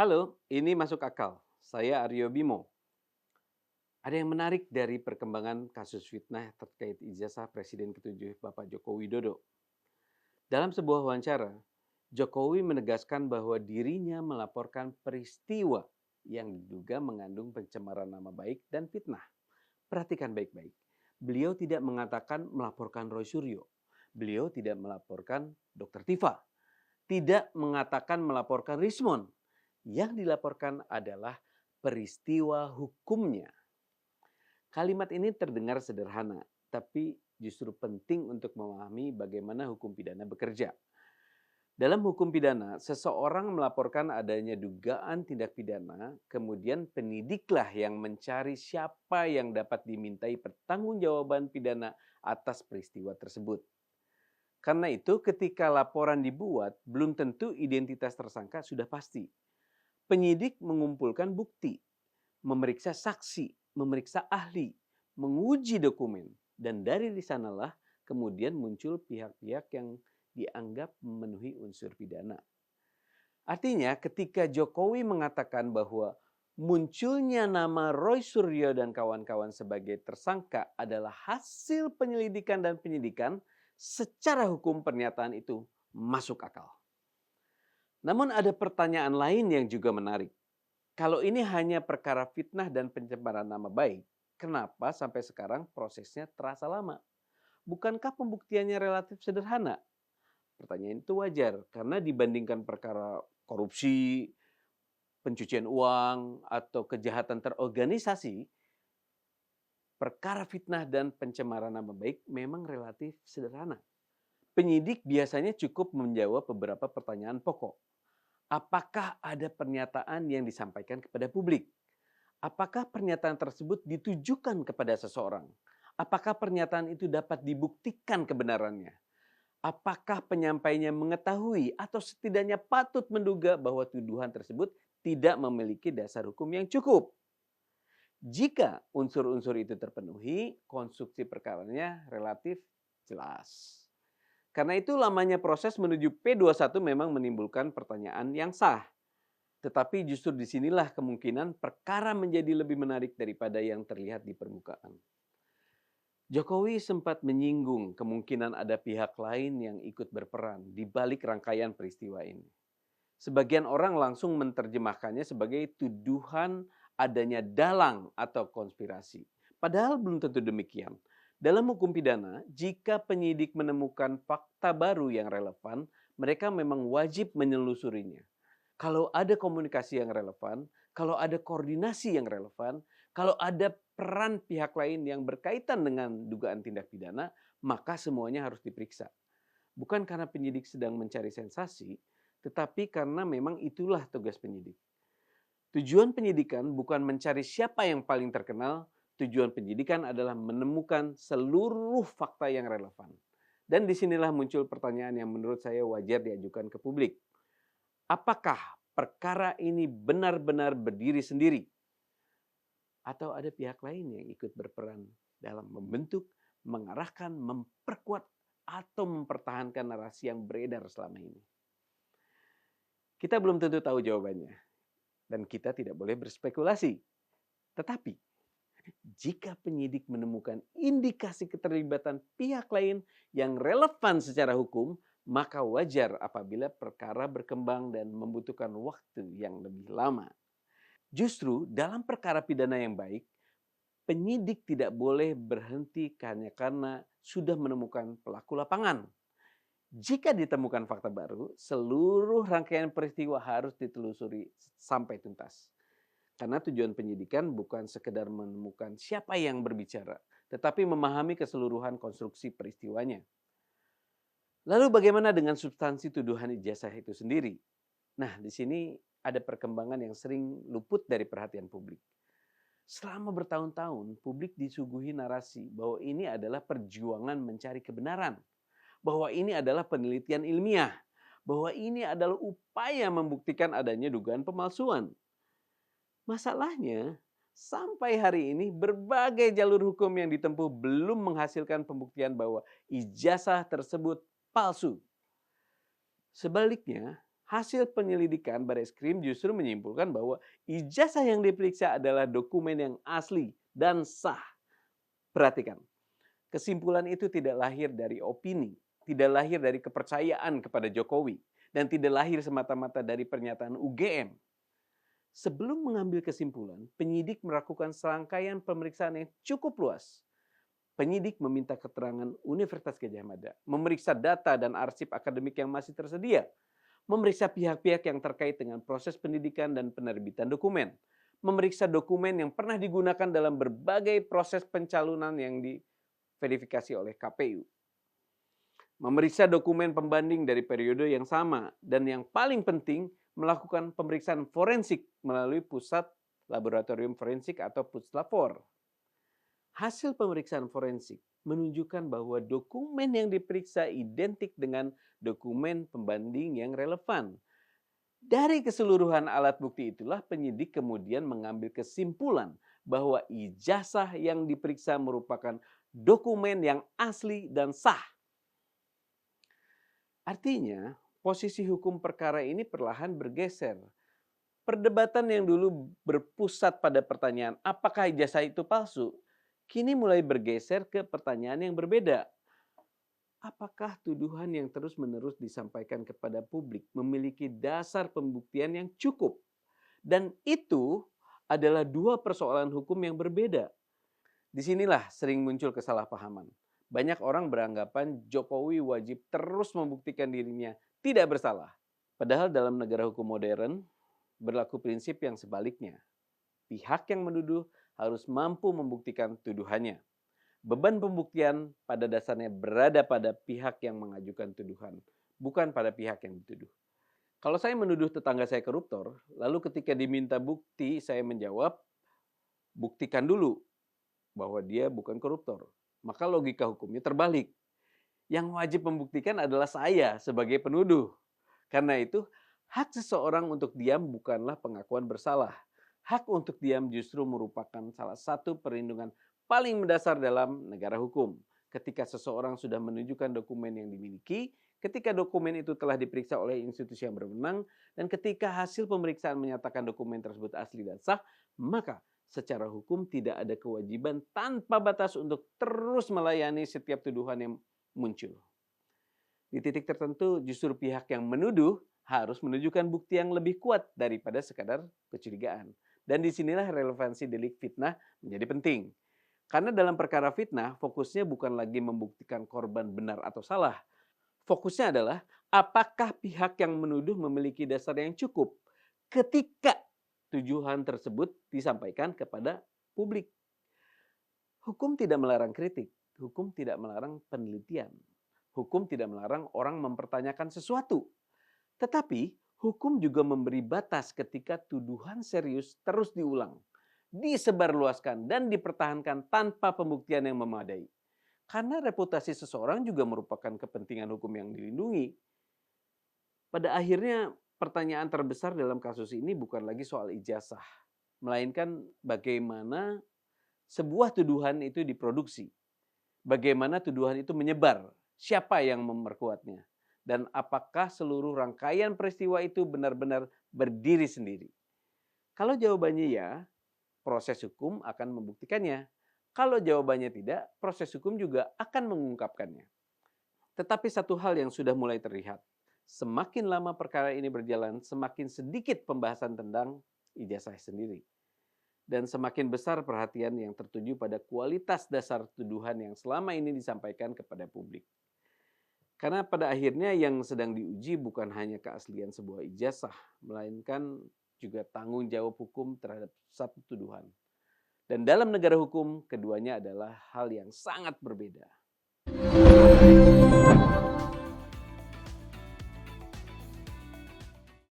Halo, ini Masuk Akal. Saya Aryo Bimo. Ada yang menarik dari perkembangan kasus fitnah terkait ijazah Presiden ke-7 Bapak Joko Widodo. Dalam sebuah wawancara, Jokowi menegaskan bahwa dirinya melaporkan peristiwa yang diduga mengandung pencemaran nama baik dan fitnah. Perhatikan baik-baik. Beliau tidak mengatakan melaporkan Roy Suryo. Beliau tidak melaporkan Dr. Tifa. Tidak mengatakan melaporkan Rismon. Yang dilaporkan adalah peristiwa hukumnya. Kalimat ini terdengar sederhana, tapi justru penting untuk memahami bagaimana hukum pidana bekerja. Dalam hukum pidana, seseorang melaporkan adanya dugaan tindak pidana, kemudian penyidiklah yang mencari siapa yang dapat dimintai pertanggungjawaban pidana atas peristiwa tersebut. Karena itu, ketika laporan dibuat, belum tentu identitas tersangka sudah pasti. Penyidik mengumpulkan bukti, memeriksa saksi, memeriksa ahli, menguji dokumen, dan dari sanalah kemudian muncul pihak-pihak yang dianggap memenuhi unsur pidana. Artinya ketika Jokowi mengatakan bahwa munculnya nama Roy Suryo dan kawan-kawan sebagai tersangka adalah hasil penyelidikan dan penyidikan, secara hukum pernyataan itu masuk akal. Namun ada pertanyaan lain yang juga menarik. Kalau ini hanya perkara fitnah dan pencemaran nama baik, kenapa sampai sekarang prosesnya terasa lama? Bukankah pembuktiannya relatif sederhana? Pertanyaan itu wajar karena dibandingkan perkara korupsi, pencucian uang, atau kejahatan terorganisasi, perkara fitnah dan pencemaran nama baik memang relatif sederhana. Penyidik biasanya cukup menjawab beberapa pertanyaan pokok. Apakah ada pernyataan yang disampaikan kepada publik? Apakah pernyataan tersebut ditujukan kepada seseorang? Apakah pernyataan itu dapat dibuktikan kebenarannya? Apakah penyampainya mengetahui atau setidaknya patut menduga bahwa tuduhan tersebut tidak memiliki dasar hukum yang cukup? Jika unsur-unsur itu terpenuhi, konstruksi perkaranya relatif jelas. Karena itu lamanya proses menuju P21 memang menimbulkan pertanyaan yang sah. Tetapi justru disinilah kemungkinan perkara menjadi lebih menarik daripada yang terlihat di permukaan. Jokowi sempat menyinggung kemungkinan ada pihak lain yang ikut berperan di balik rangkaian peristiwa ini. Sebagian orang langsung menerjemahkannya sebagai tuduhan adanya dalang atau konspirasi. Padahal belum tentu demikian. Dalam hukum pidana, jika penyidik menemukan fakta baru yang relevan, mereka memang wajib menelusurinya. Kalau ada komunikasi yang relevan, kalau ada koordinasi yang relevan, kalau ada peran pihak lain yang berkaitan dengan dugaan tindak pidana, maka semuanya harus diperiksa. Bukan karena penyidik sedang mencari sensasi, tetapi karena memang itulah tugas penyidik. Tujuan penyidikan bukan mencari siapa yang paling terkenal, tujuan penyidikan adalah menemukan seluruh fakta yang relevan. Dan disinilah muncul pertanyaan yang menurut saya wajar diajukan ke publik. Apakah perkara ini benar-benar berdiri sendiri? Atau ada pihak lain yang ikut berperan dalam membentuk, mengarahkan, memperkuat, atau mempertahankan narasi yang beredar selama ini? Kita belum tentu tahu jawabannya. Dan kita tidak boleh berspekulasi. Tetapi, jika penyidik menemukan indikasi keterlibatan pihak lain yang relevan secara hukum, maka wajar apabila perkara berkembang dan membutuhkan waktu yang lebih lama. Justru dalam perkara pidana yang baik, penyidik tidak boleh berhenti hanya karena sudah menemukan pelaku lapangan. Jika ditemukan fakta baru, seluruh rangkaian peristiwa harus ditelusuri sampai tuntas. Karena tujuan penyidikan bukan sekedar menemukan siapa yang berbicara, tetapi memahami keseluruhan konstruksi peristiwanya. Lalu bagaimana dengan substansi tuduhan ijazah itu sendiri? Nah, di sini ada perkembangan yang sering luput dari perhatian publik. Selama bertahun-tahun, publik disuguhi narasi bahwa ini adalah perjuangan mencari kebenaran, bahwa ini adalah penelitian ilmiah, bahwa ini adalah upaya membuktikan adanya dugaan pemalsuan. Masalahnya, sampai hari ini berbagai jalur hukum yang ditempuh belum menghasilkan pembuktian bahwa ijazah tersebut palsu. Sebaliknya, Hasil penyelidikan Bareskrim justru menyimpulkan bahwa ijazah yang diperiksa adalah dokumen yang asli dan sah. Perhatikan, kesimpulan itu tidak lahir dari opini, tidak lahir dari kepercayaan kepada Jokowi, dan tidak lahir semata-mata dari pernyataan UGM. Sebelum mengambil kesimpulan, penyidik melakukan serangkaian pemeriksaan yang cukup luas. Penyidik meminta keterangan Universitas Gadjah Mada, memeriksa data dan arsip akademik yang masih tersedia, memeriksa pihak-pihak yang terkait dengan proses pendidikan dan penerbitan dokumen, memeriksa dokumen yang pernah digunakan dalam berbagai proses pencalonan yang diverifikasi oleh KPU, memeriksa dokumen pembanding dari periode yang sama, dan yang paling penting melakukan pemeriksaan forensik melalui Pusat Laboratorium Forensik atau Puslapfor. Hasil pemeriksaan forensik menunjukkan bahwa dokumen yang diperiksa identik dengan dokumen pembanding yang relevan. Dari keseluruhan alat bukti itulah penyidik kemudian mengambil kesimpulan bahwa ijazah yang diperiksa merupakan dokumen yang asli dan sah. Artinya, posisi hukum perkara ini perlahan bergeser. Perdebatan yang dulu berpusat pada pertanyaan apakah ijazah itu palsu, kini mulai bergeser ke pertanyaan yang berbeda. Apakah tuduhan yang terus-menerus disampaikan kepada publik memiliki dasar pembuktian yang cukup? Dan itu adalah dua persoalan hukum yang berbeda. Disinilah sering muncul kesalahpahaman. Banyak orang beranggapan Jokowi wajib terus membuktikan dirinya tidak bersalah. Padahal dalam negara hukum modern berlaku prinsip yang sebaliknya. Pihak yang menuduh harus mampu membuktikan tuduhannya. Beban pembuktian pada dasarnya berada pada pihak yang mengajukan tuduhan, bukan pada pihak yang dituduh. Kalau saya menuduh tetangga saya koruptor, lalu ketika diminta bukti, saya menjawab, buktikan dulu bahwa dia bukan koruptor. Maka logika hukumnya terbalik. Yang wajib membuktikan adalah saya sebagai penuduh. Karena itu, hak seseorang untuk diam bukanlah pengakuan bersalah. Hak untuk diam justru merupakan salah satu perlindungan paling mendasar dalam negara hukum. Ketika seseorang sudah menunjukkan dokumen yang dimiliki, ketika dokumen itu telah diperiksa oleh institusi yang berwenang, dan ketika hasil pemeriksaan menyatakan dokumen tersebut asli dan sah, maka secara hukum tidak ada kewajiban tanpa batas untuk terus melayani setiap tuduhan yang muncul. Di titik tertentu justru pihak yang menuduh harus menunjukkan bukti yang lebih kuat daripada sekadar kecurigaan. Dan disinilah relevansi delik fitnah menjadi penting. Karena dalam perkara fitnah, fokusnya bukan lagi membuktikan korban benar atau salah. Fokusnya adalah apakah pihak yang menuduh memiliki dasar yang cukup ketika tuduhan tersebut disampaikan kepada publik. Hukum tidak melarang kritik, hukum tidak melarang penelitian. Hukum tidak melarang orang mempertanyakan sesuatu. Tetapi hukum juga memberi batas ketika tuduhan serius terus diulang, disebarluaskan, dan dipertahankan tanpa pembuktian yang memadai. Karena reputasi seseorang juga merupakan kepentingan hukum yang dilindungi. Pada akhirnya pertanyaan terbesar dalam kasus ini bukan lagi soal ijazah, melainkan bagaimana sebuah tuduhan itu diproduksi. Bagaimana tuduhan itu menyebar, siapa yang memperkuatnya, dan apakah seluruh rangkaian peristiwa itu benar-benar berdiri sendiri. Kalau jawabannya ya, proses hukum akan membuktikannya. Kalau jawabannya tidak, proses hukum juga akan mengungkapkannya. Tetapi satu hal yang sudah mulai terlihat, semakin lama perkara ini berjalan, semakin sedikit pembahasan tentang ijazah sendiri. Dan semakin besar perhatian yang tertuju pada kualitas dasar tuduhan yang selama ini disampaikan kepada publik. Karena pada akhirnya yang sedang diuji bukan hanya keaslian sebuah ijazah, melainkan juga tanggung jawab hukum terhadap satu tuduhan. Dan dalam negara hukum, keduanya adalah hal yang sangat berbeda.